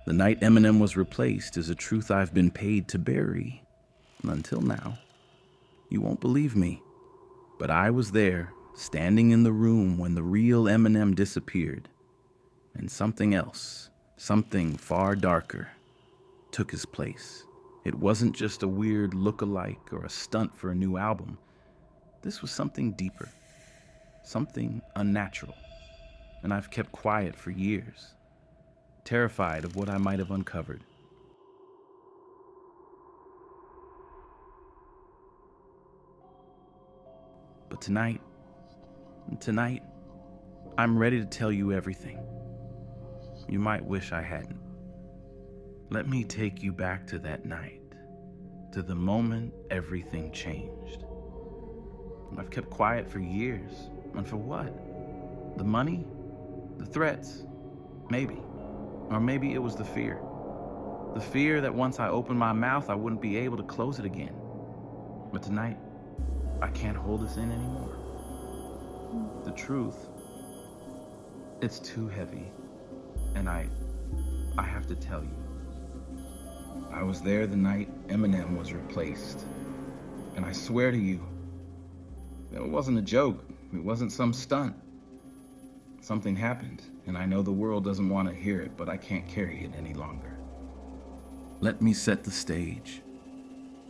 The night Eminem was replaced is a truth I've been paid to bury. Until now. You won't believe me, but I was there, standing in the room when the real Eminem disappeared. And something else, something far darker, took his place. It wasn't just a weird look-alike or a stunt for a new album. This was something deeper, something unnatural. And I've kept quiet for years, terrified of what I might have uncovered. But tonight, I'm ready to tell you everything. You might wish I hadn't. Let me take you back to that night, to the moment everything changed. I've kept quiet for years, and for what? The money? The threats? Maybe. Or maybe it was the fear. The fear that once I opened my mouth, I wouldn't be able to close it again. But tonight, I can't hold this in anymore. The truth, it's too heavy, and I have to tell you. I was there the night Eminem was replaced, and I swear to you, it wasn't a joke. It wasn't some stunt. Something happened, and I know the world doesn't want to hear it, but I can't carry it any longer. Let me set the stage,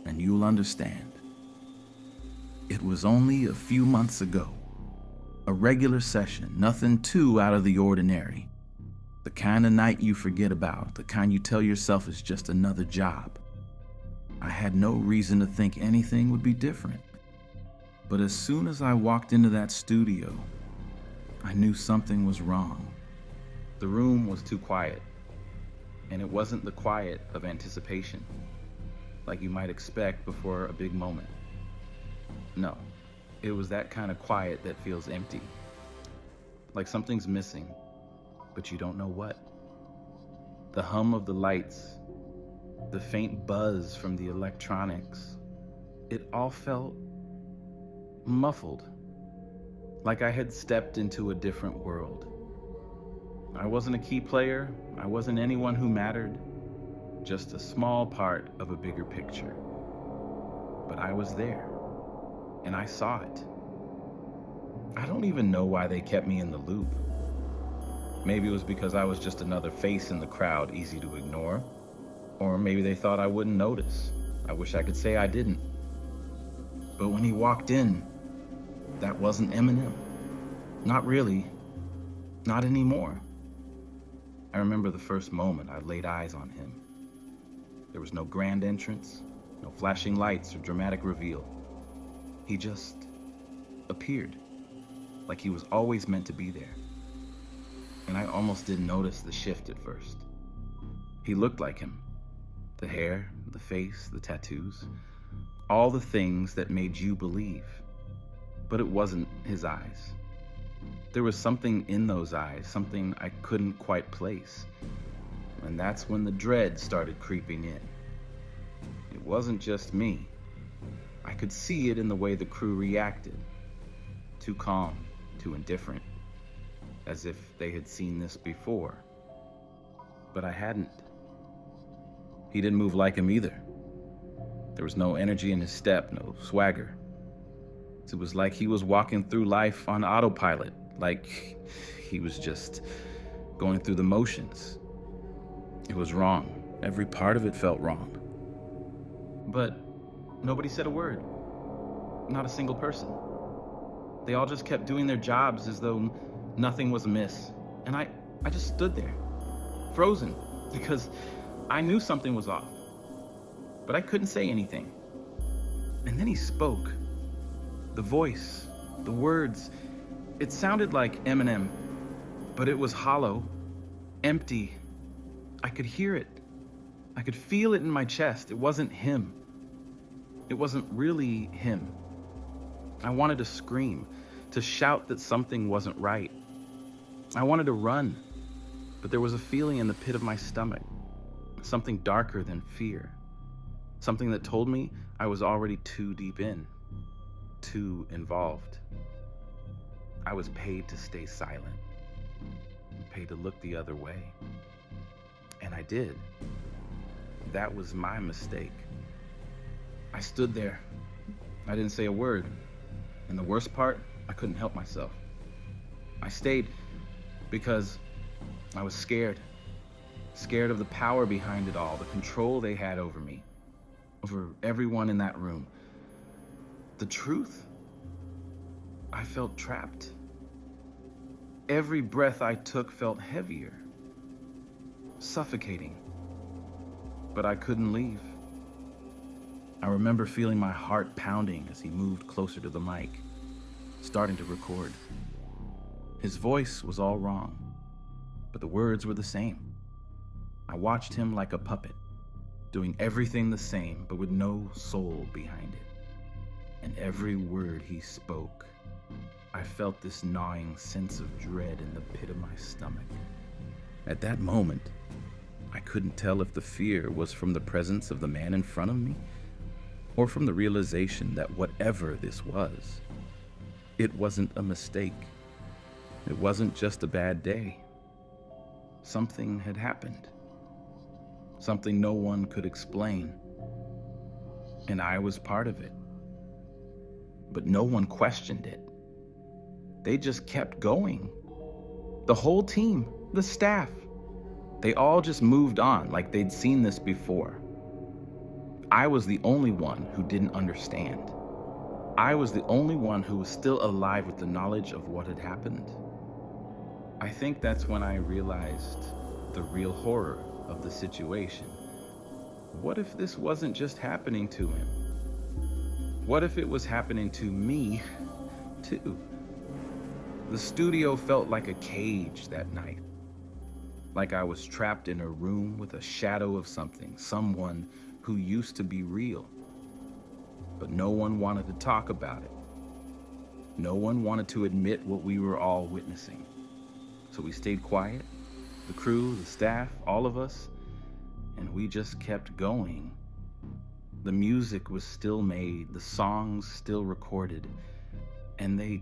and you'll understand. It was only a few months ago. A regular session, nothing too out of the ordinary. The kind of night you forget about, the kind you tell yourself is just another job. I had no reason to think anything would be different. But as soon as I walked into that studio, I knew something was wrong. The room was too quiet, and it wasn't the quiet of anticipation, like you might expect before a big moment. No, it was that kind of quiet that feels empty, like something's missing, but you don't know what. The hum of the lights, the faint buzz from the electronics, it all felt muffled, like I had stepped into a different world. I wasn't a key player, I wasn't anyone who mattered, just a small part of a bigger picture. But I was there, and I saw it. I don't even know why they kept me in the loop. Maybe it was because I was just another face in the crowd, easy to ignore. Or maybe they thought I wouldn't notice. I wish I could say I didn't. But when he walked in, that wasn't Eminem. Not really. Not anymore. I remember the first moment I laid eyes on him. There was no grand entrance, no flashing lights or dramatic reveal. He just appeared, like he was always meant to be there. And I almost didn't notice the shift at first. He looked like him. The hair, the face, the tattoos, all the things that made you believe. But it wasn't his eyes. There was something in those eyes, something I couldn't quite place. And that's when the dread started creeping in. It wasn't just me. I could see it in the way the crew reacted. Too calm, too indifferent, as if they had seen this before. But I hadn't. He didn't move like him either. There was no energy in his step, no swagger. It was like he was walking through life on autopilot, like he was just going through the motions. It was wrong. Every part of it felt wrong. But nobody said a word. Not a single person. They all just kept doing their jobs as though nothing was amiss. And I just stood there, frozen, because I knew something was off. But I couldn't say anything. And then he spoke. The voice, the words, it sounded like Eminem, but it was hollow, empty. I could hear it. I could feel it in my chest. It wasn't him. It wasn't really him. I wanted to scream, to shout that something wasn't right. I wanted to run, but there was a feeling in the pit of my stomach, something darker than fear, something that told me I was already too deep in, too involved. I was paid to stay silent, paid to look the other way. And I did. That was my mistake. I stood there. I didn't say a word. And the worst part, I couldn't help myself. I stayed because I was scared. Scared of the power behind it all, the control they had over me, over everyone in that room. The truth, I felt trapped. Every breath I took felt heavier, suffocating, but I couldn't leave. I remember feeling my heart pounding as he moved closer to the mic, starting to record. His voice was all wrong, but the words were the same. I watched him like a puppet, doing everything the same, but with no soul behind it. And every word he spoke, I felt this gnawing sense of dread in the pit of my stomach. At that moment, I couldn't tell if the fear was from the presence of the man in front of me, or from the realization that whatever this was, it wasn't a mistake. It wasn't just a bad day. Something had happened. Something no one could explain. And I was part of it. But no one questioned it. They just kept going. The whole team, the staff, they all just moved on like they'd seen this before. I was the only one who didn't understand. I was the only one who was still alive with the knowledge of what had happened. I think that's when I realized the real horror of the situation. What if this wasn't just happening to him? What if it was happening to me, too? The studio felt like a cage that night. Like I was trapped in a room with a shadow of something, someone who used to be real. But no one wanted to talk about it. No one wanted to admit what we were all witnessing. So we stayed quiet, the crew, the staff, all of us, and we just kept going. The music was still made, the songs still recorded, and they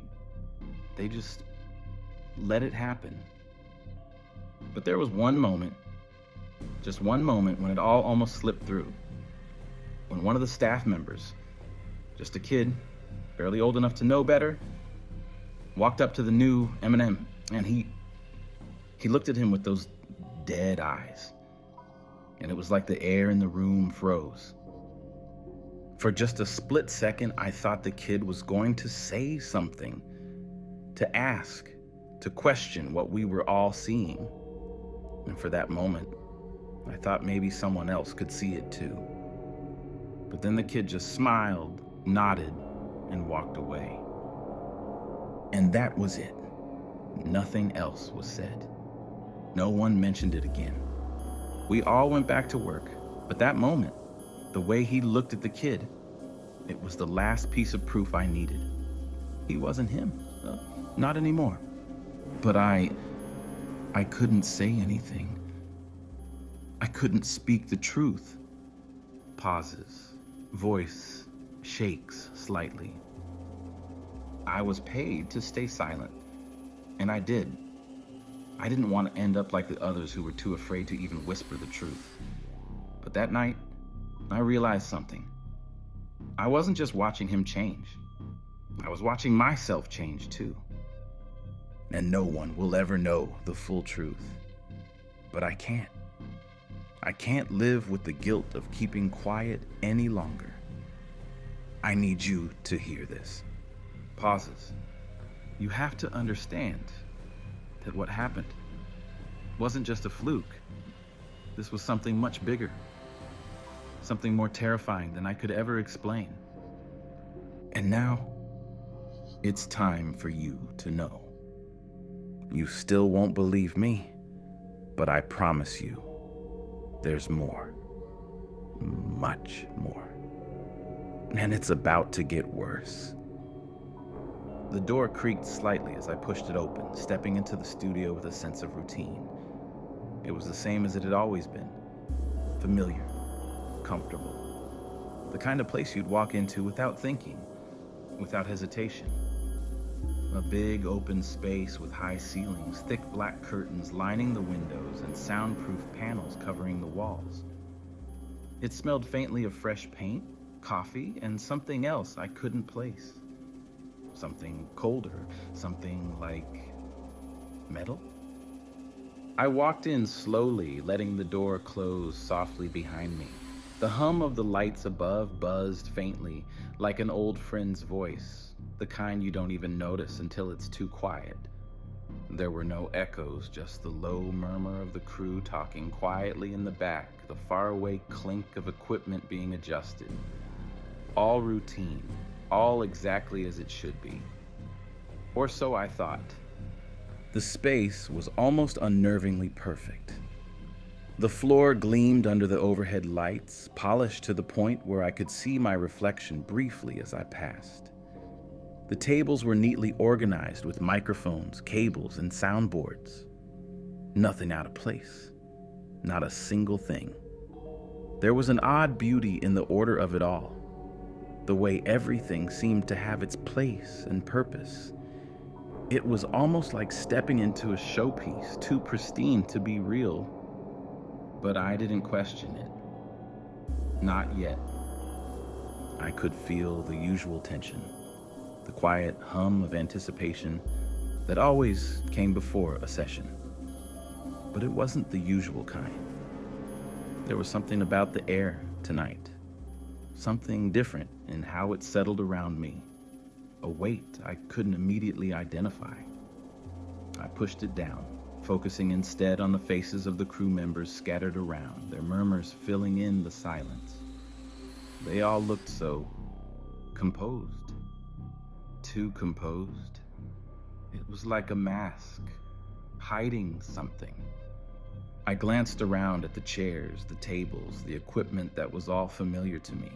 just let it happen. But there was one moment, just one moment, when it all almost slipped through. When one of the staff members, just a kid, barely old enough to know better, walked up to the new Eminem, and he looked at him with those dead eyes. And it was like the air in the room froze. For just a split second, I thought the kid was going to say something, to ask, to question what we were all seeing. And for that moment, I thought maybe someone else could see it too. But then the kid just smiled, nodded, and walked away. And that was it. Nothing else was said. No one mentioned it again. We all went back to work, but that moment, the way he looked at the kid, it was the last piece of proof I needed. He wasn't him. Not anymore. But I couldn't say anything. I couldn't speak the truth. Pauses. Voice shakes slightly. I was paid to stay silent, and I did. I didn't want to end up like the others who were too afraid to even whisper the truth. But that night, I realized something. I wasn't just watching him change. I was watching myself change too. And no one will ever know the full truth. But I can't. I can't live with the guilt of keeping quiet any longer. I need you to hear this. Pauses. You have to understand that what happened wasn't just a fluke. This was something much bigger. Something more terrifying than I could ever explain. And now, it's time for you to know. You still won't believe me, but I promise you, there's more. Much more. And it's about to get worse. The door creaked slightly as I pushed it open, stepping into the studio with a sense of routine. It was the same as it had always been. Familiar, comfortable. The kind of place you'd walk into without thinking, without hesitation. A big open space with high ceilings, thick black curtains lining the windows, and soundproof panels covering the walls. It smelled faintly of fresh paint, coffee, and something else I couldn't place. Something colder, something like metal? I walked in slowly, letting the door close softly behind me. The hum of the lights above buzzed faintly, like an old friend's voice, the kind you don't even notice until it's too quiet. There were no echoes, just the low murmur of the crew talking quietly in the back, the faraway clink of equipment being adjusted. All routine, all exactly as it should be. Or so I thought. The space was almost unnervingly perfect. The floor gleamed under the overhead lights, polished to the point where I could see my reflection briefly as I passed. The tables were neatly organized with microphones, cables, and soundboards. Nothing out of place. Not a single thing. There was an odd beauty in the order of it all. The way everything seemed to have its place and purpose. It was almost like stepping into a showpiece, too pristine to be real. But I didn't question it. Not yet. I could feel the usual tension, the quiet hum of anticipation that always came before a session. But it wasn't the usual kind. There was something about the air tonight, something different in how it settled around me, a weight I couldn't immediately identify. I pushed it down, focusing instead on the faces of the crew members scattered around, their murmurs filling in the silence. They all looked so composed. Too composed. It was like a mask, hiding something. I glanced around at the chairs, the tables, the equipment that was all familiar to me.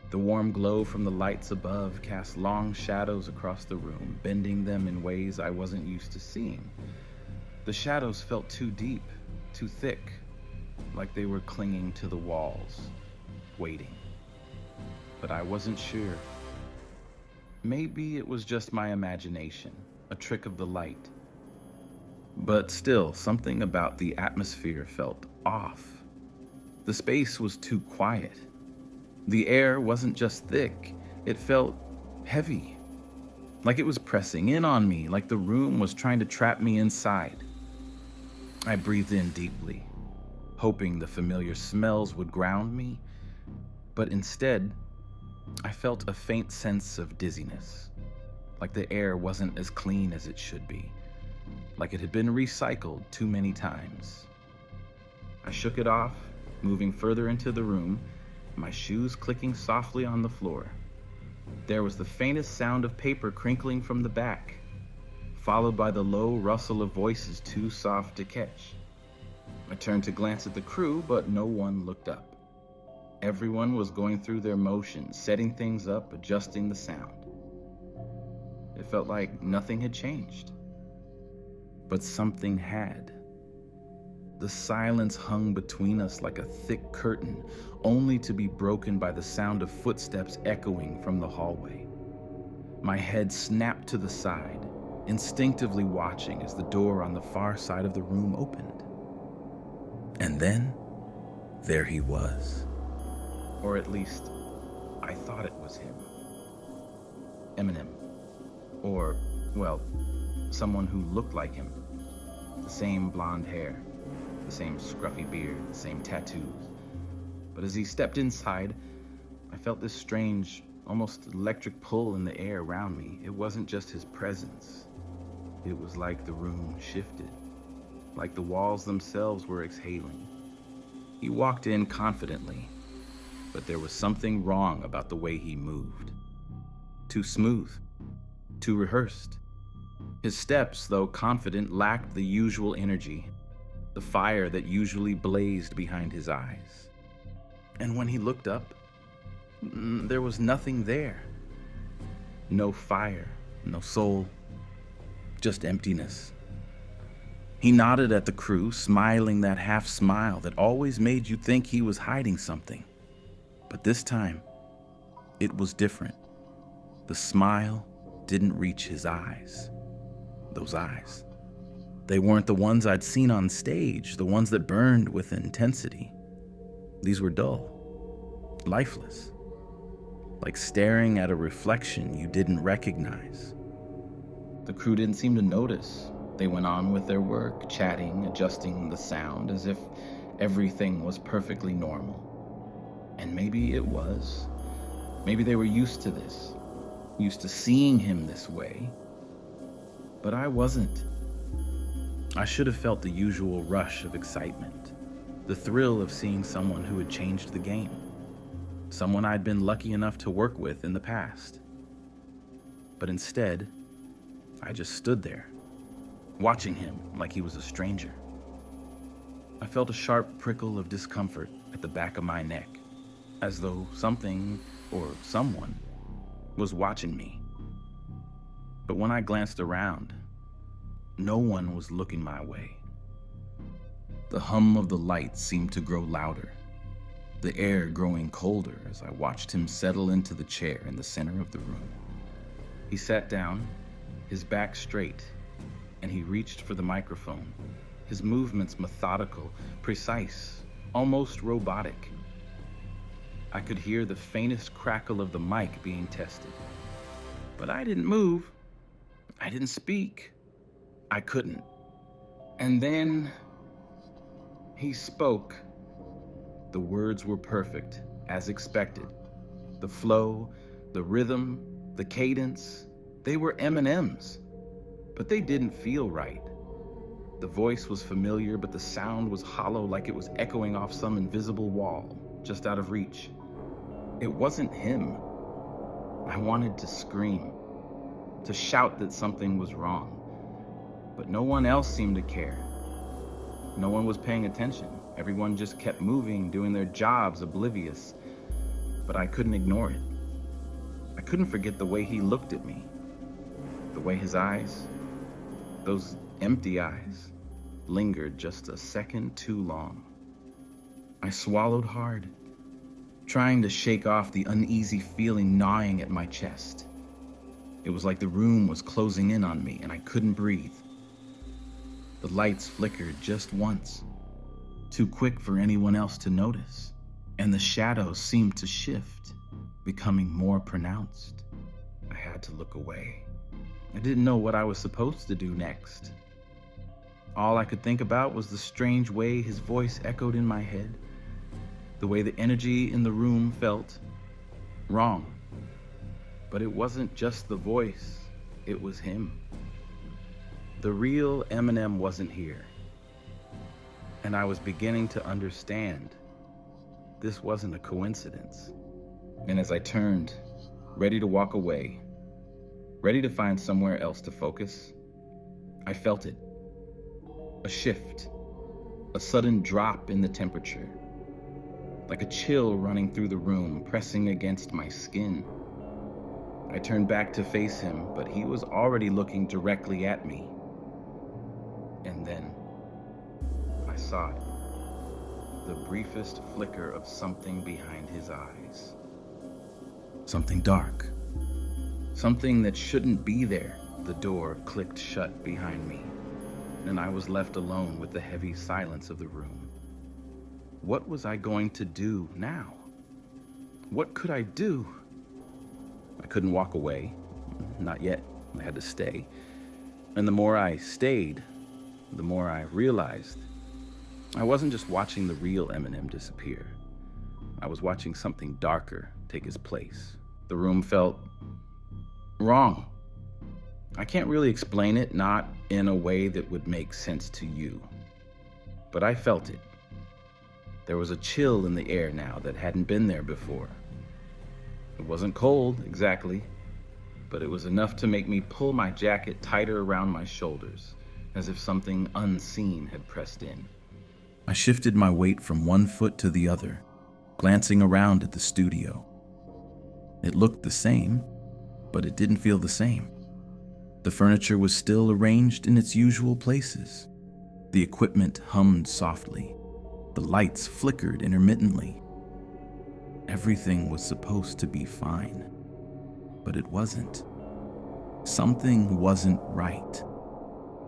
The warm glow from the lights above cast long shadows across the room, bending them in ways I wasn't used to seeing. The shadows felt too deep, too thick, like they were clinging to the walls, waiting. But I wasn't sure. Maybe it was just my imagination, a trick of the light. But still, something about the atmosphere felt off. The space was too quiet. The air wasn't just thick, it felt heavy. Like it was pressing in on me, like the room was trying to trap me inside. I breathed in deeply, hoping the familiar smells would ground me, but instead, I felt a faint sense of dizziness, like the air wasn't as clean as it should be, like it had been recycled too many times. I shook it off, moving further into the room, my shoes clicking softly on the floor. There was the faintest sound of paper crinkling from the back, followed by the low rustle of voices too soft to catch. I turned to glance at the crew, but no one looked up. Everyone was going through their motions, setting things up, adjusting the sound. It felt like nothing had changed. But something had. The silence hung between us like a thick curtain, only to be broken by the sound of footsteps echoing from the hallway. My head snapped to the side, instinctively watching as the door on the far side of the room opened. And then, there he was. Or at least, I thought it was him. Eminem. Or, well, someone who looked like him. The same blonde hair, the same scruffy beard, the same tattoos. But as he stepped inside, I felt this strange, almost electric pull in the air around me. It wasn't just his presence. It was like the room shifted, like the walls themselves were exhaling. He walked in confidently, but there was something wrong about the way he moved. Too smooth, too rehearsed. His steps, though confident, lacked the usual energy, the fire that usually blazed behind his eyes. And when he looked up, there was nothing there. No fire, no soul, just emptiness. He nodded at the crew, smiling that half smile that always made you think he was hiding something. But this time, it was different. The smile didn't reach his eyes. Those eyes. They weren't the ones I'd seen on stage, the ones that burned with intensity. These were dull, lifeless, like staring at a reflection you didn't recognize. The crew didn't seem to notice. They went on with their work, chatting, adjusting the sound as if everything was perfectly normal. And maybe it was. Maybe they were used to this, used to seeing him this way. But I wasn't. I should have felt the usual rush of excitement, the thrill of seeing someone who had changed the game, someone I'd been lucky enough to work with in the past. But instead, I just stood there, watching him like he was a stranger. I felt a sharp prickle of discomfort at the back of my neck, as though something or someone was watching me. But when I glanced around, no one was looking my way. The hum of the lights seemed to grow louder, the air growing colder as I watched him settle into the chair in the center of the room. He sat down, his back straight, and he reached for the microphone, his movements methodical, precise, almost robotic. I could hear the faintest crackle of the mic being tested. But I didn't move. I didn't speak. I couldn't. And then he spoke. The words were perfect, as expected. The flow, the rhythm, the cadence, they were Eminem's. But they didn't feel right. The voice was familiar, but the sound was hollow, like it was echoing off some invisible wall, just out of reach. It wasn't him. I wanted to scream, to shout that something was wrong. But no one else seemed to care. No one was paying attention. Everyone just kept moving, doing their jobs, oblivious. But I couldn't ignore it. I couldn't forget the way he looked at me. The way his eyes, those empty eyes, lingered just a second too long. I swallowed hard, trying to shake off the uneasy feeling gnawing at my chest. It was like the room was closing in on me and I couldn't breathe. The lights flickered just once, too quick for anyone else to notice, and the shadows seemed to shift, becoming more pronounced. I had to look away. I didn't know what I was supposed to do next. All I could think about was the strange way his voice echoed in my head, the way the energy in the room felt wrong. But it wasn't just the voice, it was him. The real Eminem wasn't here. And I was beginning to understand this wasn't a coincidence. And as I turned, ready to walk away, ready to find somewhere else to focus, I felt it. A shift, a sudden drop in the temperature, like a chill running through the room, pressing against my skin. I turned back to face him, but he was already looking directly at me. And then I saw it. The briefest flicker of something behind his eyes. Something dark. Something that shouldn't be there. The door clicked shut behind me, and I was left alone with the heavy silence of the room. What was I going to do now? What could I do? I couldn't walk away. Not yet. I had to stay. And the more I stayed, the more I realized I wasn't just watching the real Eminem disappear. I was watching something darker take his place. The room felt wrong. I can't really explain it, not in a way that would make sense to you. But I felt it. There was a chill in the air now that hadn't been there before. It wasn't cold, exactly, but it was enough to make me pull my jacket tighter around my shoulders, as if something unseen had pressed in. I shifted my weight from one foot to the other, glancing around at the studio. It looked the same, but it didn't feel the same. The furniture was still arranged in its usual places. The equipment hummed softly. The lights flickered intermittently. Everything was supposed to be fine, but it wasn't. Something wasn't right,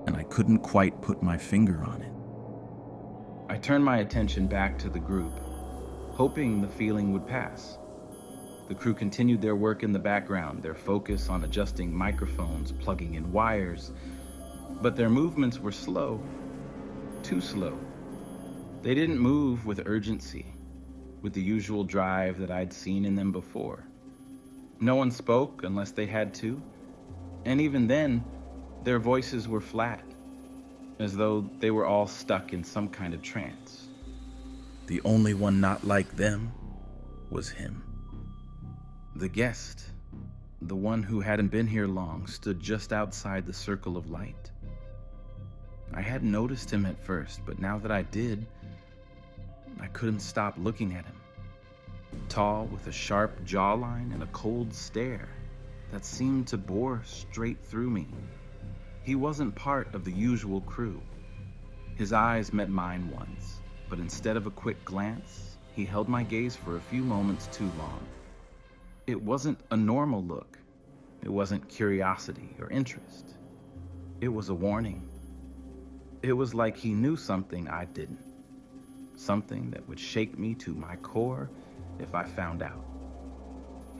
and I couldn't quite put my finger on it. I turned my attention back to the group, hoping the feeling would pass. The crew continued their work in the background, their focus on adjusting microphones, plugging in wires, but their movements were slow, too slow. They didn't move with urgency, with the usual drive that I'd seen in them before. No one spoke unless they had to, and even then, their voices were flat, as though they were all stuck in some kind of trance. The only one not like them was him. The guest, the one who hadn't been here long, stood just outside the circle of light. I hadn't noticed him at first, but now that I did, I couldn't stop looking at him. Tall, with a sharp jawline and a cold stare that seemed to bore straight through me. He wasn't part of the usual crew. His eyes met mine once, but instead of a quick glance, he held my gaze for a few moments too long. It wasn't a normal look. It wasn't curiosity or interest. It was a warning. It was like he knew something I didn't. Something that would shake me to my core if I found out.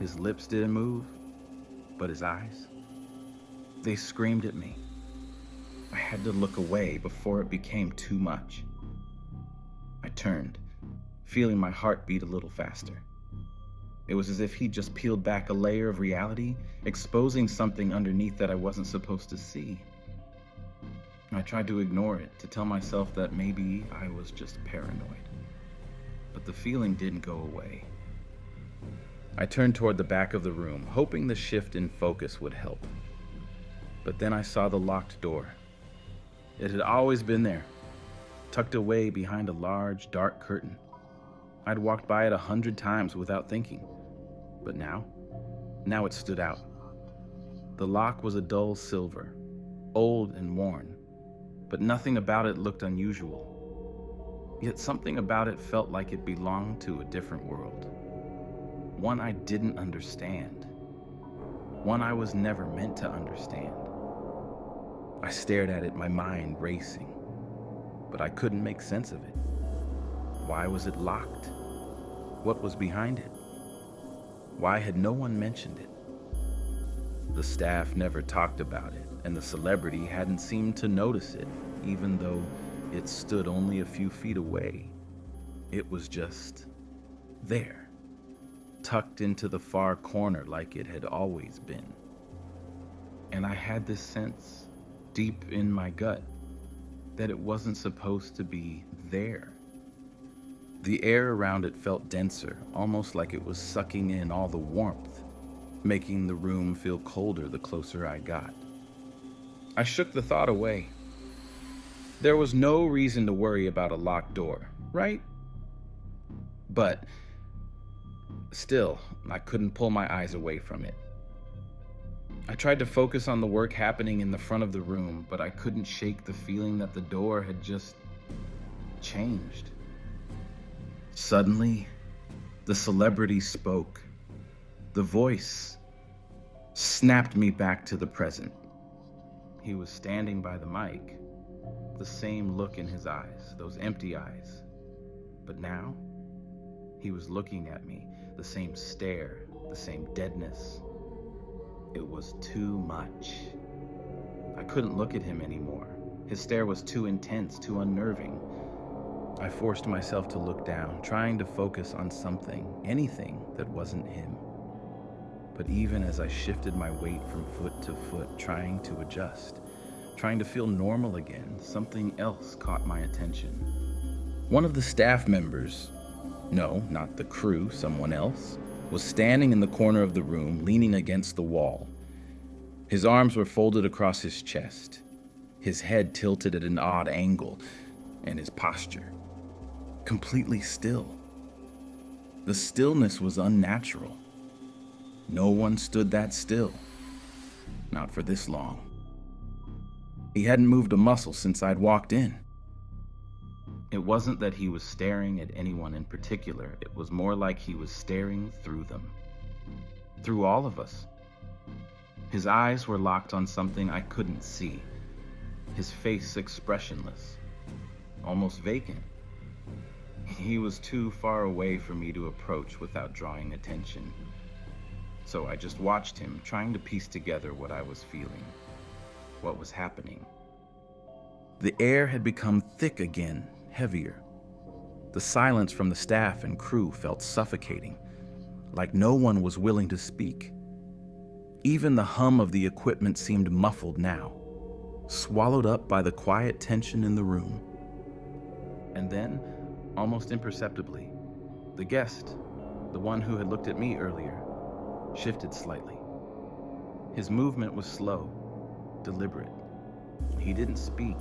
His lips didn't move, but his eyes, they screamed at me. I had to look away before it became too much. I turned, feeling my heart beat a little faster. It was as if he just peeled back a layer of reality, exposing something underneath that I wasn't supposed to see. I tried to ignore it, to tell myself that maybe I was just paranoid. But the feeling didn't go away. I turned toward the back of the room, hoping the shift in focus would help. But then I saw the locked door. It had always been there, tucked away behind a large, dark curtain. I'd walked by it 100 times without thinking. But now it stood out. The lock was a dull silver, old and worn, but nothing about it looked unusual. Yet something about it felt like it belonged to a different world. One I didn't understand. One I was never meant to understand. I stared at it, my mind racing, but I couldn't make sense of it. Why was it locked? What was behind it? Why had no one mentioned it? The staff never talked about it, and the celebrity hadn't seemed to notice it, even though it stood only a few feet away. It was just there, tucked into the far corner like it had always been. And I had this sense, deep in my gut, that it wasn't supposed to be there. The air around it felt denser, almost like it was sucking in all the warmth, making the room feel colder the closer I got. I shook the thought away. There was no reason to worry about a locked door, right? But still, I couldn't pull my eyes away from it. I tried to focus on the work happening in the front of the room, but I couldn't shake the feeling that the door had just changed. Suddenly, the celebrity spoke. The voice snapped me back to the present. He was standing by the mic, the same look in his eyes, those empty eyes. But now, he was looking at me, the same stare, the same deadness. It was too much. I couldn't look at him anymore. His stare was too intense, too unnerving. I forced myself to look down, trying to focus on something, anything that wasn't him. But even as I shifted my weight from foot to foot, trying to adjust, trying to feel normal again, something else caught my attention. One of the staff members, no, not the crew, someone else, was standing in the corner of the room, leaning against the wall. His arms were folded across his chest, his head tilted at an odd angle, and his posture completely still. The stillness was unnatural. No one stood that still. Not for this long. He hadn't moved a muscle since I'd walked in. It wasn't that he was staring at anyone in particular. It was more like he was staring through them. Through all of us. His eyes were locked on something I couldn't see, his face expressionless, almost vacant. He was too far away for me to approach without drawing attention. So I just watched him, trying to piece together what I was feeling, what was happening. The air had become thick again, heavier. The silence from the staff and crew felt suffocating, like no one was willing to speak. Even the hum of the equipment seemed muffled now, swallowed up by the quiet tension in the room. And then, almost imperceptibly, the guest, the one who had looked at me earlier, shifted slightly. His movement was slow, deliberate. He didn't speak,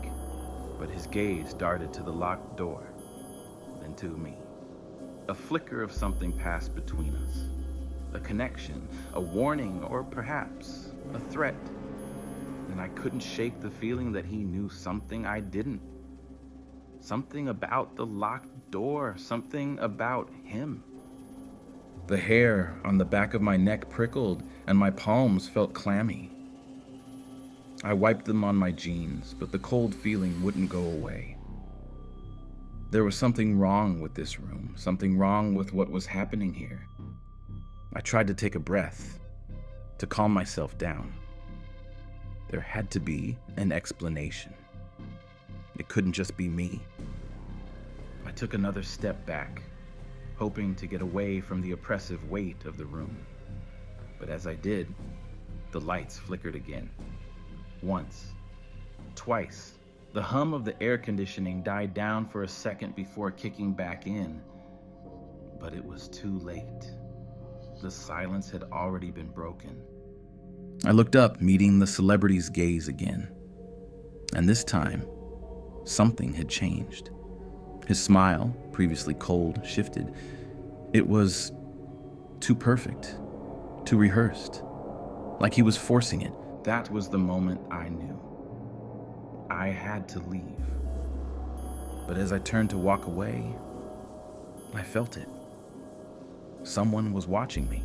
but his gaze darted to the locked door, then to me. A flicker of something passed between us. A connection, a warning, or perhaps a threat. And I couldn't shake the feeling that he knew something I didn't. Something about the locked door, something about him. The hair on the back of my neck prickled, and my palms felt clammy. I wiped them on my jeans, but the cold feeling wouldn't go away. There was something wrong with this room, something wrong with what was happening here. I tried to take a breath, to calm myself down. There had to be an explanation. It couldn't just be me. I took another step back, hoping to get away from the oppressive weight of the room. But as I did, the lights flickered again. Once, twice. The hum of the air conditioning died down for a second before kicking back in. But it was too late. The silence had already been broken. I looked up, meeting the celebrity's gaze again. And this time, something had changed. His smile, previously cold, shifted. It was too perfect, too rehearsed, like he was forcing it. That was the moment I knew. I had to leave. But as I turned to walk away, I felt it. Someone was watching me.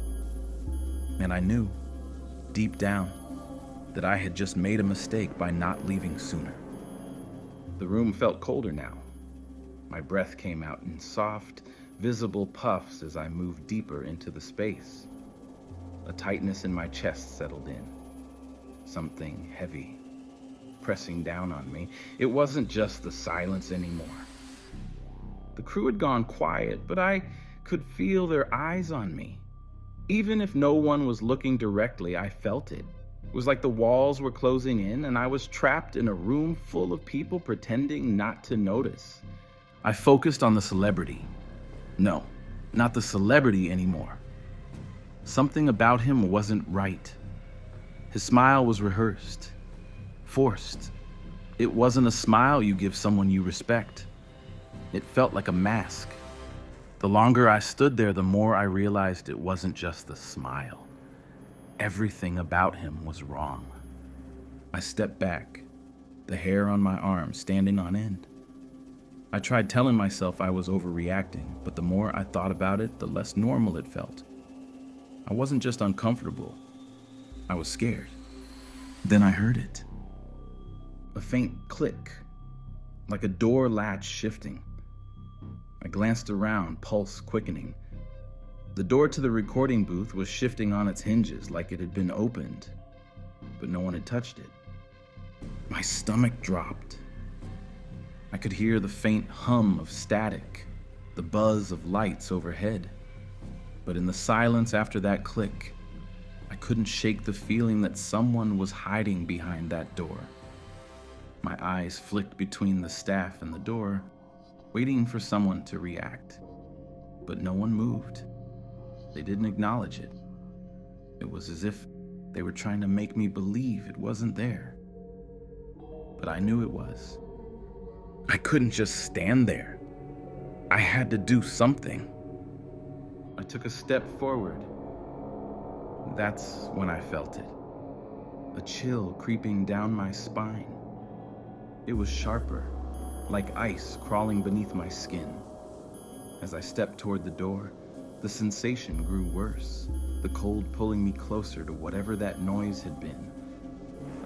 And I knew, deep down, that I had just made a mistake by not leaving sooner. The room felt colder now. My breath came out in soft, visible puffs as I moved deeper into the space. A tightness in my chest settled in. Something heavy, pressing down on me. It wasn't just the silence anymore. The crew had gone quiet, but I could feel their eyes on me. Even if no one was looking directly, I felt it. It was like the walls were closing in and I was trapped in a room full of people pretending not to notice. I focused on the celebrity. No, not the celebrity anymore. Something about him wasn't right. His smile was rehearsed, forced. It wasn't a smile you give someone you respect. It felt like a mask. The longer I stood there, the more I realized it wasn't just the smile. Everything about him was wrong. I stepped back, the hair on my arm standing on end. I tried telling myself I was overreacting, but the more I thought about it, the less normal it felt. I wasn't just uncomfortable. I was scared. Then I heard it. A faint click, like a door latch shifting. I glanced around, pulse quickening. The door to the recording booth was shifting on its hinges like it had been opened, but no one had touched it. My stomach dropped. I could hear the faint hum of static, the buzz of lights overhead. But in the silence after that click, I couldn't shake the feeling that someone was hiding behind that door. My eyes flicked between the staff and the door, waiting for someone to react. But no one moved. They didn't acknowledge it. It was as if they were trying to make me believe it wasn't there. But I knew it was. I couldn't just stand there. I had to do something. I took a step forward. That's when I felt it. A chill creeping down my spine. It was sharper, like ice crawling beneath my skin. As I stepped toward the door, The sensation grew worse, the cold pulling me closer to whatever that noise had been.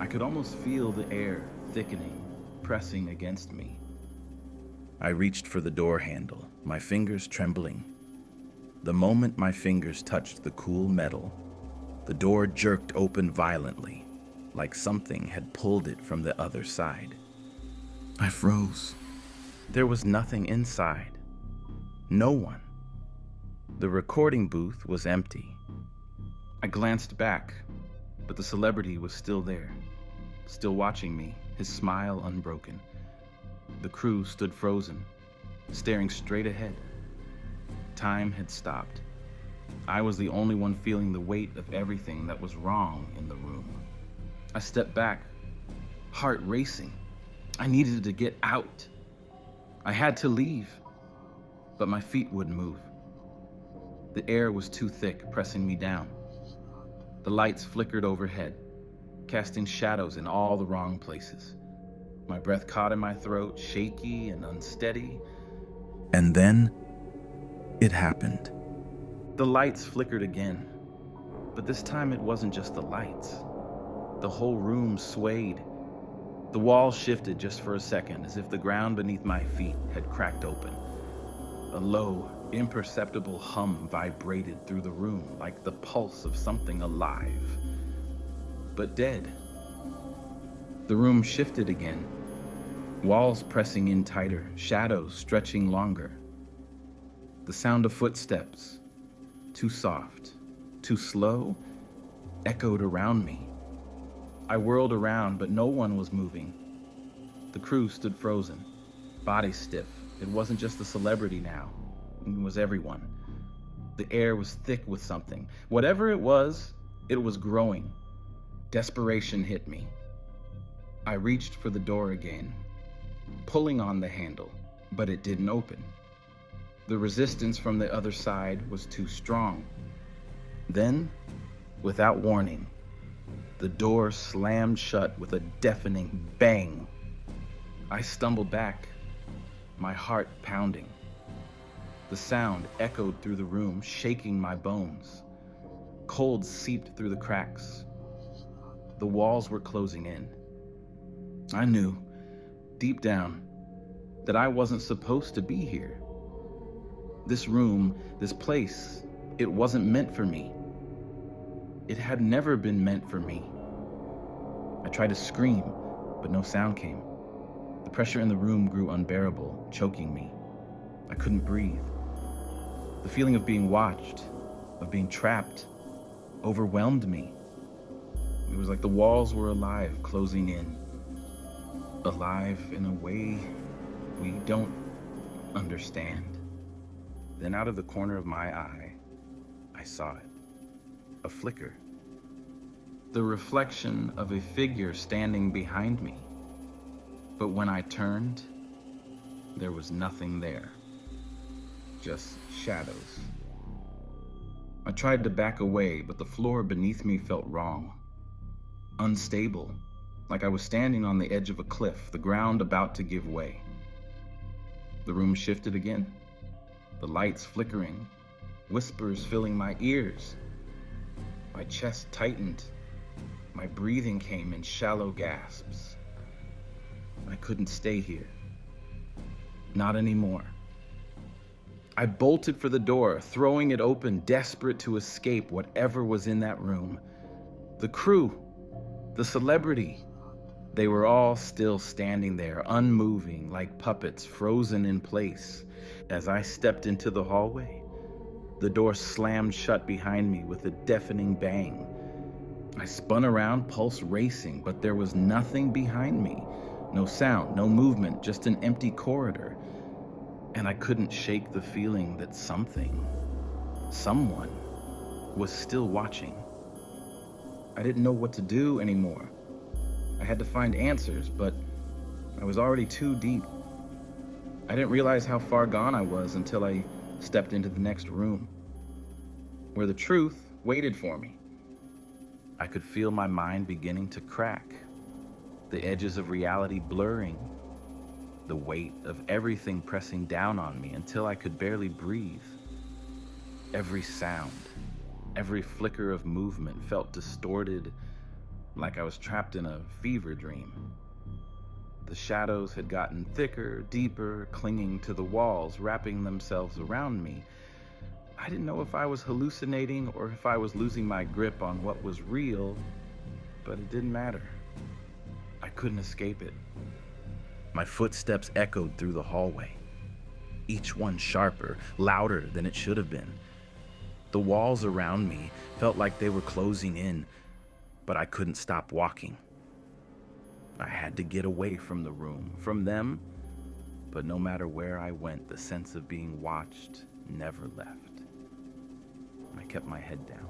I could almost feel the air thickening, pressing against me. I reached for the door handle, my fingers trembling. The moment my fingers touched the cool metal, the door jerked open violently, like something had pulled it from the other side. I froze. There was nothing inside. No one. The recording booth was empty. I glanced back, but the celebrity was still there, still watching me, his smile unbroken. The crew stood frozen, staring straight ahead. Time had stopped. I was the only one feeling the weight of everything that was wrong in the room. I stepped back, heart racing. I needed to get out. I had to leave, but my feet wouldn't move. The air was too thick, pressing me down. The lights flickered overhead, casting shadows in all the wrong places. My breath caught in my throat, shaky and unsteady. And then it happened. The lights flickered again, but this time it wasn't just the lights. The whole room swayed. The walls shifted just for a second, as if the ground beneath my feet had cracked open. A low, imperceptible hum vibrated through the room like the pulse of something alive, but dead. The room shifted again, walls pressing in tighter, shadows stretching longer. The sound of footsteps, too soft, too slow, echoed around me. I whirled around, but no one was moving. The crew stood frozen, bodies stiff. It wasn't just the celebrity now. It was everyone. The air was thick with something. Whatever it was growing. Desperation hit me. I reached for the door again, pulling on the handle, but it didn't open. The resistance from the other side was too strong. Then, without warning, the door slammed shut with a deafening bang. I stumbled back, my heart pounding. The sound echoed through the room, shaking my bones. Cold seeped through the cracks. The walls were closing in. I knew, deep down, that I wasn't supposed to be here. This room, this place, it wasn't meant for me. It had never been meant for me. I tried to scream, but no sound came. The pressure in the room grew unbearable, choking me. I couldn't breathe. The feeling of being watched, of being trapped, overwhelmed me. It was like the walls were alive, closing in. Alive in a way we don't understand. Then out of the corner of my eye, I saw it. A flicker. The reflection of a figure standing behind me. But when I turned, there was nothing there. Just shadows. I tried to back away, but the floor beneath me felt wrong. Unstable, like I was standing on the edge of a cliff, the ground about to give way. The room shifted again, the lights flickering, whispers filling my ears. My chest tightened, my breathing came in shallow gasps. I couldn't stay here. Not anymore. I bolted for the door, throwing it open, desperate to escape whatever was in that room. The crew, the celebrity, they were all still standing there, unmoving, like puppets frozen in place. As I stepped into the hallway, the door slammed shut behind me with a deafening bang. I spun around, pulse racing, but there was nothing behind me. No sound, no movement, just an empty corridor. And I couldn't shake the feeling that someone was still watching. I didn't know what to do anymore. I had to find answers, but I was already too deep. I didn't realize how far gone I was until I stepped into the next room, where the truth waited for me. I could feel my mind beginning to crack, the edges of reality blurring, the weight of everything pressing down on me until I could barely breathe. Every sound, every flicker of movement felt distorted, like I was trapped in a fever dream. The shadows had gotten thicker, deeper, clinging to the walls, wrapping themselves around me. I didn't know if I was hallucinating or if I was losing my grip on what was real, but it didn't matter. I couldn't escape it. My footsteps echoed through the hallway, each one sharper, louder than it should have been. The walls around me felt like they were closing in, but I couldn't stop walking. I had to get away from the room, from them, but no matter where I went, the sense of being watched never left. I kept my head down,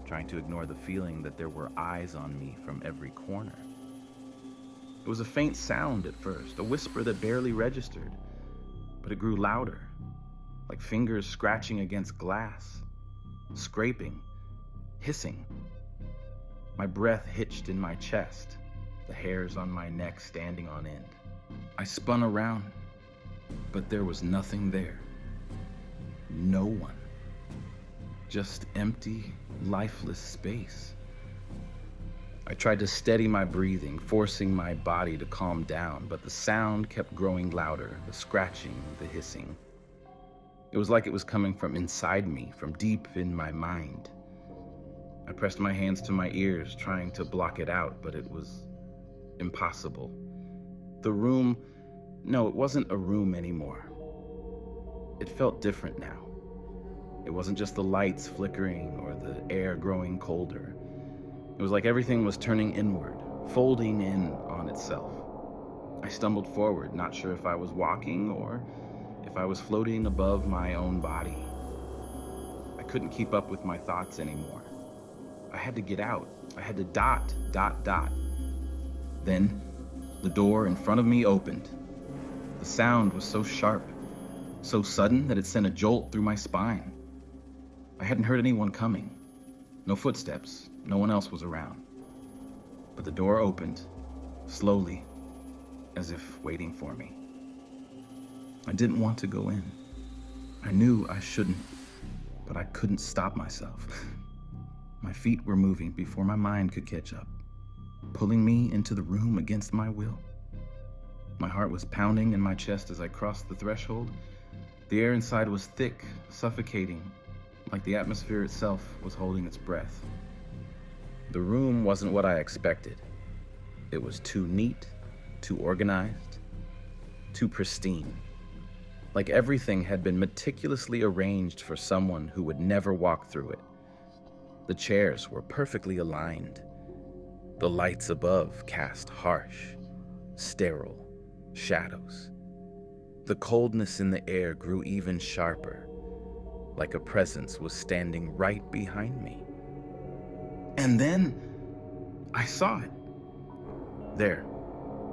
trying to ignore the feeling that there were eyes on me from every corner. It was a faint sound at first, a whisper that barely registered, but it grew louder, like fingers scratching against glass, scraping, hissing. My breath hitched in my chest, the hairs on my neck standing on end. I spun around, but there was nothing there. No one. Just empty, lifeless space. I tried to steady my breathing, forcing my body to calm down, but the sound kept growing louder, the scratching, the hissing. It was like it was coming from inside me, from deep in my mind. I pressed my hands to my ears, trying to block it out, but it was impossible. The room, no, it wasn't a room anymore. It felt different now. It wasn't just the lights flickering or the air growing colder. It was like everything was turning inward, folding in on itself. I stumbled forward, not sure if I was walking or if I was floating above my own body. I couldn't keep up with my thoughts anymore. I had to get out. I had to dot. Then, the door in front of me opened. The sound was so sharp, so sudden that it sent a jolt through my spine. I hadn't heard anyone coming. No footsteps. No one else was around. But the door opened, slowly, as if waiting for me. I didn't want to go in. I knew I shouldn't, but I couldn't stop myself. My feet were moving before my mind could catch up, pulling me into the room against my will. My heart was pounding in my chest as I crossed the threshold. The air inside was thick, suffocating, like the atmosphere itself was holding its breath. The room wasn't what I expected. It was too neat, too organized, too pristine. Like everything had been meticulously arranged for someone who would never walk through it. The chairs were perfectly aligned. The lights above cast harsh, sterile shadows. The coldness in the air grew even sharper, like a presence was standing right behind me. And then I saw it. There,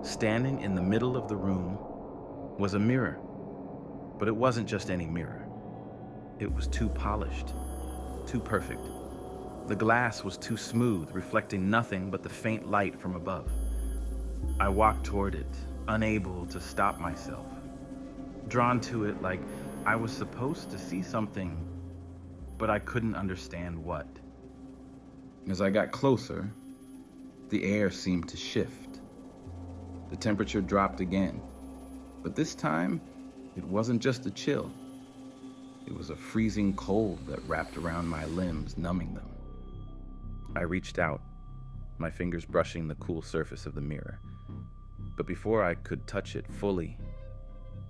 standing in the middle of the room, was a mirror. But it wasn't just any mirror. It was too polished, too perfect. The glass was too smooth, reflecting nothing but the faint light from above. I walked toward it, unable to stop myself, drawn to it like I was supposed to see something, but I couldn't understand what. As I got closer, the air seemed to shift. The temperature dropped again, but this time, it wasn't just a chill. It was a freezing cold that wrapped around my limbs, numbing them. I reached out, my fingers brushing the cool surface of the mirror. But before I could touch it fully,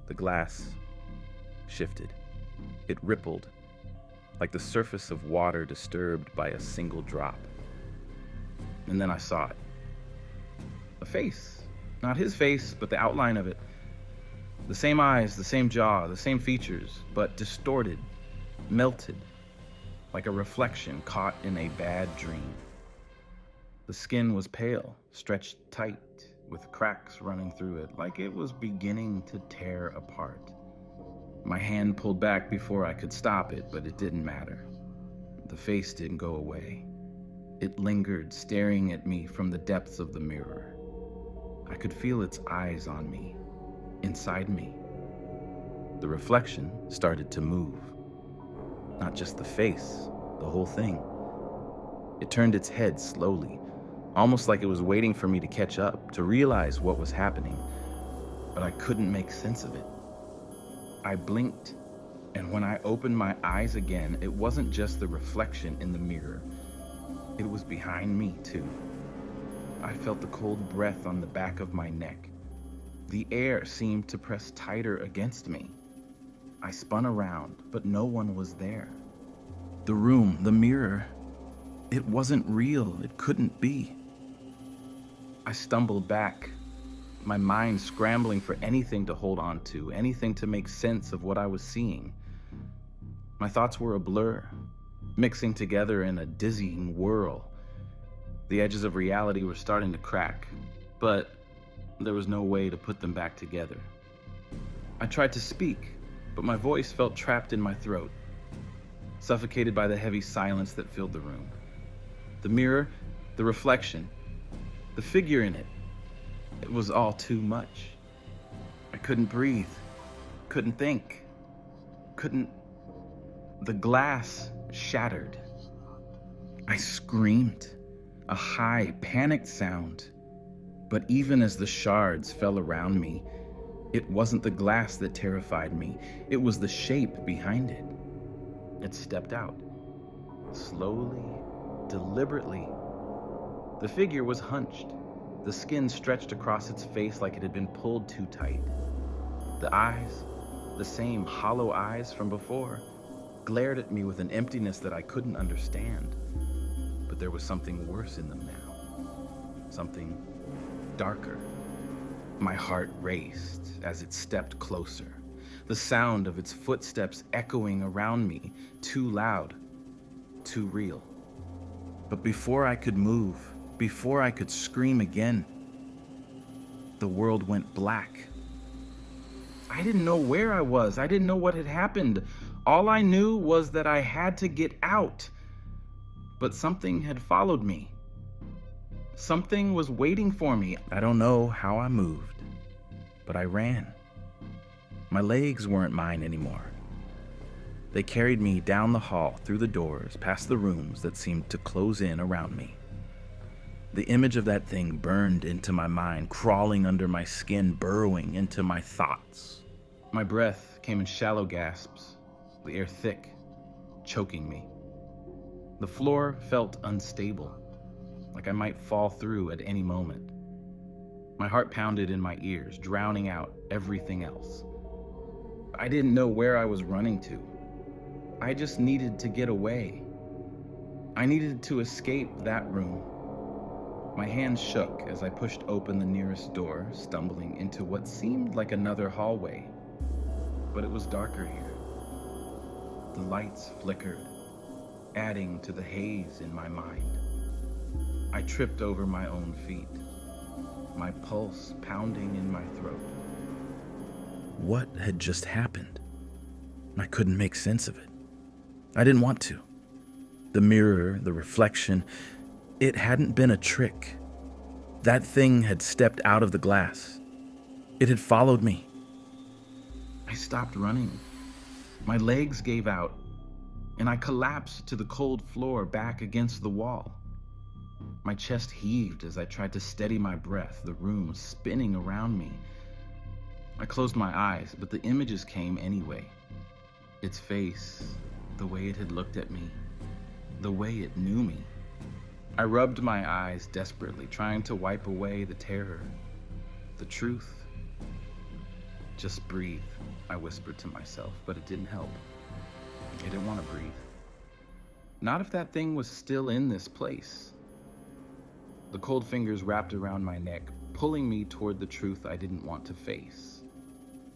the glass shifted. It rippled, like the surface of water disturbed by a single drop. And then I saw it. A face. Not his face, but the outline of it. The same eyes, the same jaw, the same features, but distorted, melted, like a reflection caught in a bad dream. The skin was pale, stretched tight, with cracks running through it, like it was beginning to tear apart. My hand pulled back before I could stop it, but it didn't matter. The face didn't go away. It lingered, staring at me from the depths of the mirror. I could feel its eyes on me, inside me. The reflection started to move. not just the face, the whole thing. It turned its head slowly, almost like it was waiting for me to catch up, to realize what was happening, but I couldn't make sense of it. I blinked, and when I opened my eyes again, it wasn't just the reflection in the mirror. It was behind me, too. I felt the cold breath on the back of my neck. The air seemed to press tighter against me. I spun around, but no one was there. The room, the mirror, it wasn't real. It couldn't be. I stumbled back, my mind scrambling for anything to hold on to, anything to make sense of what I was seeing. My thoughts were a blur, mixing together in a dizzying whirl. The edges of reality were starting to crack, but there was no way to put them back together. I tried to speak, but my voice felt trapped in my throat, suffocated by the heavy silence that filled the room. The mirror, the reflection, the figure in it, it was all too much. I couldn't breathe, couldn't think, couldn't... The glass shattered. I screamed, a high, panicked sound. But even as the shards fell around me, it wasn't the glass that terrified me. It was the shape behind it. It stepped out, slowly, deliberately. The figure was hunched, the skin stretched across its face like it had been pulled too tight. The eyes, the same hollow eyes from before, glared at me with an emptiness that I couldn't understand. But there was something worse in them now, something darker. My heart raced as it stepped closer, the sound of its footsteps echoing around me, too loud, too real. But before I could move, before I could scream again, the world went black. I didn't know where I was. I didn't know what had happened. All I knew was that I had to get out. But something had followed me. Something was waiting for me. I don't know how I moved, but I ran. My legs weren't mine anymore. They carried me down the hall, through the doors, past the rooms that seemed to close in around me. The image of that thing burned into my mind, crawling under my skin, burrowing into my thoughts. My breath came in shallow gasps, the air thick, choking me. The floor felt unstable, like I might fall through at any moment. My heart pounded in my ears, drowning out everything else. I didn't know where I was running to. I just needed to get away. I needed to escape that room. My hands shook as I pushed open the nearest door, stumbling into what seemed like another hallway. But it was darker here. The lights flickered, adding to the haze in my mind. I tripped over my own feet, my pulse pounding in my throat. What had just happened? I couldn't make sense of it. I didn't want to. The mirror, the reflection, it hadn't been a trick. That thing had stepped out of the glass. It had followed me. I stopped running. My legs gave out, and I collapsed to the cold floor back against the wall. My chest heaved as I tried to steady my breath, the room spinning around me. I closed my eyes, but the images came anyway. Its face, the way it had looked at me, the way it knew me. I rubbed my eyes desperately, trying to wipe away the terror, the truth. Just breathe, I whispered to myself, but it didn't help. I didn't want to breathe. Not if that thing was still in this place. The cold fingers wrapped around my neck, pulling me toward the truth I didn't want to face.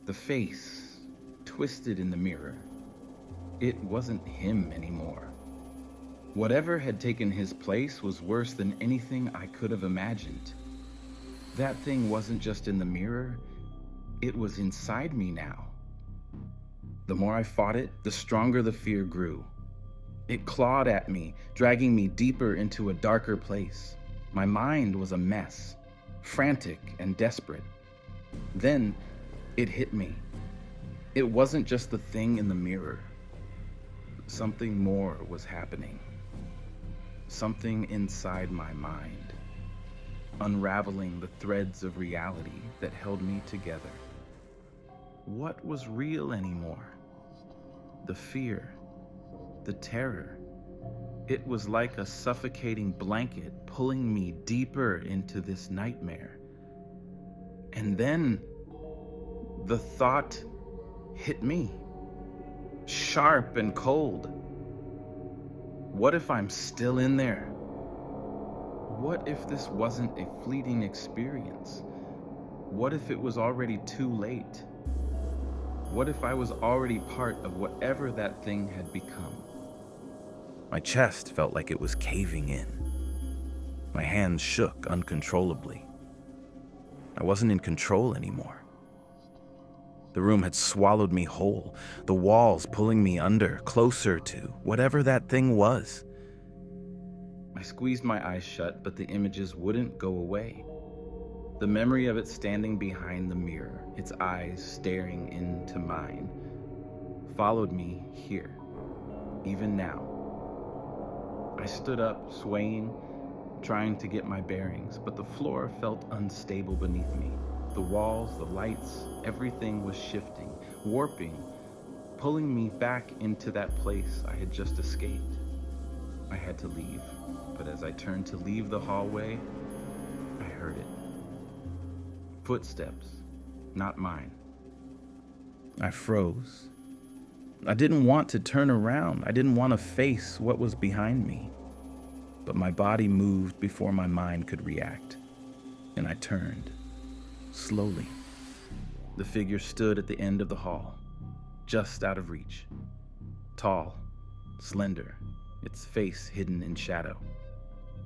The face, twisted in the mirror. It wasn't him anymore. Whatever had taken his place was worse than anything I could have imagined. That thing wasn't just in the mirror, it was inside me now. The more I fought it, the stronger the fear grew. It clawed at me, dragging me deeper into a darker place. My mind was a mess, frantic and desperate. Then it hit me. It wasn't just the thing in the mirror. Something more was happening. Something inside my mind, unraveling the threads of reality that held me together. What was real anymore? The fear, the terror. It was like a suffocating blanket pulling me deeper into this nightmare. And then the thought hit me, sharp and cold. What if I'm still in there? What if this wasn't a fleeting experience? What if it was already too late? What if I was already part of whatever that thing had become? My chest felt like it was caving in. My hands shook uncontrollably. I wasn't in control anymore. The room had swallowed me whole, the walls pulling me under, closer to whatever that thing was. I squeezed my eyes shut, but the images wouldn't go away. The memory of it standing behind the mirror, its eyes staring into mine, followed me here, even now. I stood up, swaying, trying to get my bearings, but the floor felt unstable beneath me. The walls, the lights, everything was shifting, warping, pulling me back into that place I had just escaped. I had to leave, but as I turned to leave the hallway, I heard it. Footsteps, not mine. I froze. I didn't want to turn around. I didn't want to face what was behind me. But my body moved before my mind could react, and I turned, slowly. The figure stood at the end of the hall, just out of reach. Tall, slender, its face hidden in shadow.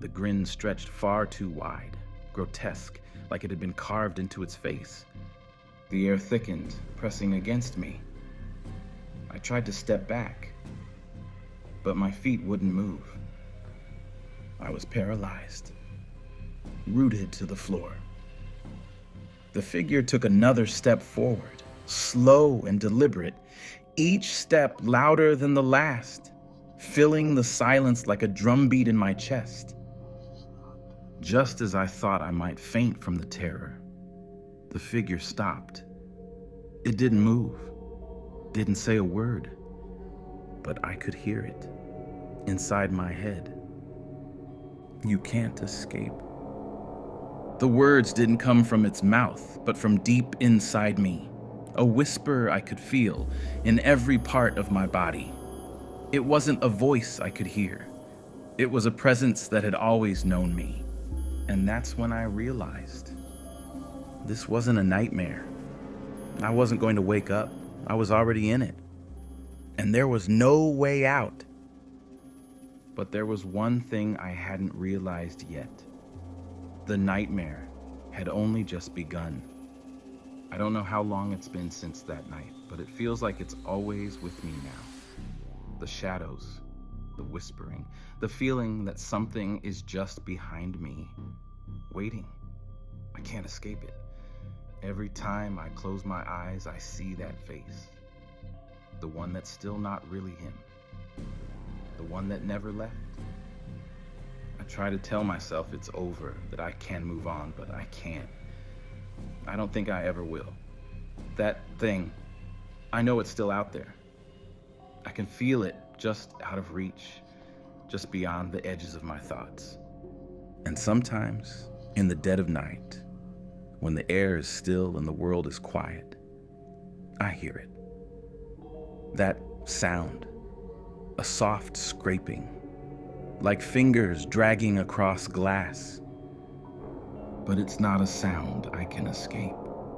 The grin stretched far too wide, grotesque, like it had been carved into its face. The air thickened, pressing against me. I tried to step back, but my feet wouldn't move. I was paralyzed, rooted to the floor. The figure took another step forward, slow and deliberate, each step louder than the last, filling the silence like a drumbeat in my chest. Just as I thought I might faint from the terror, the figure stopped. It didn't move, didn't say a word, but I could hear it inside my head. You can't escape. The words didn't come from its mouth, but from deep inside me, a whisper I could feel in every part of my body. It wasn't a voice I could hear. It was a presence that had always known me. And that's when I realized this wasn't a nightmare. I wasn't going to wake up. I was already in it. And there was no way out. But there was one thing I hadn't realized yet. The nightmare had only just begun. I don't know how long it's been since that night, but it feels like it's always with me now. The shadows, the whispering, the feeling that something is just behind me, waiting. I can't escape it. Every time I close my eyes, I see that face. The one that's still not really him. The one that never left. I try to tell myself it's over, that I can move on, but I can't. I don't think I ever will. That thing, I know it's still out there. I can feel it just out of reach, just beyond the edges of my thoughts. And sometimes, in the dead of night, when the air is still and the world is quiet, I hear it. That sound, a soft scraping, like fingers dragging across glass. But it's not a sound I can escape.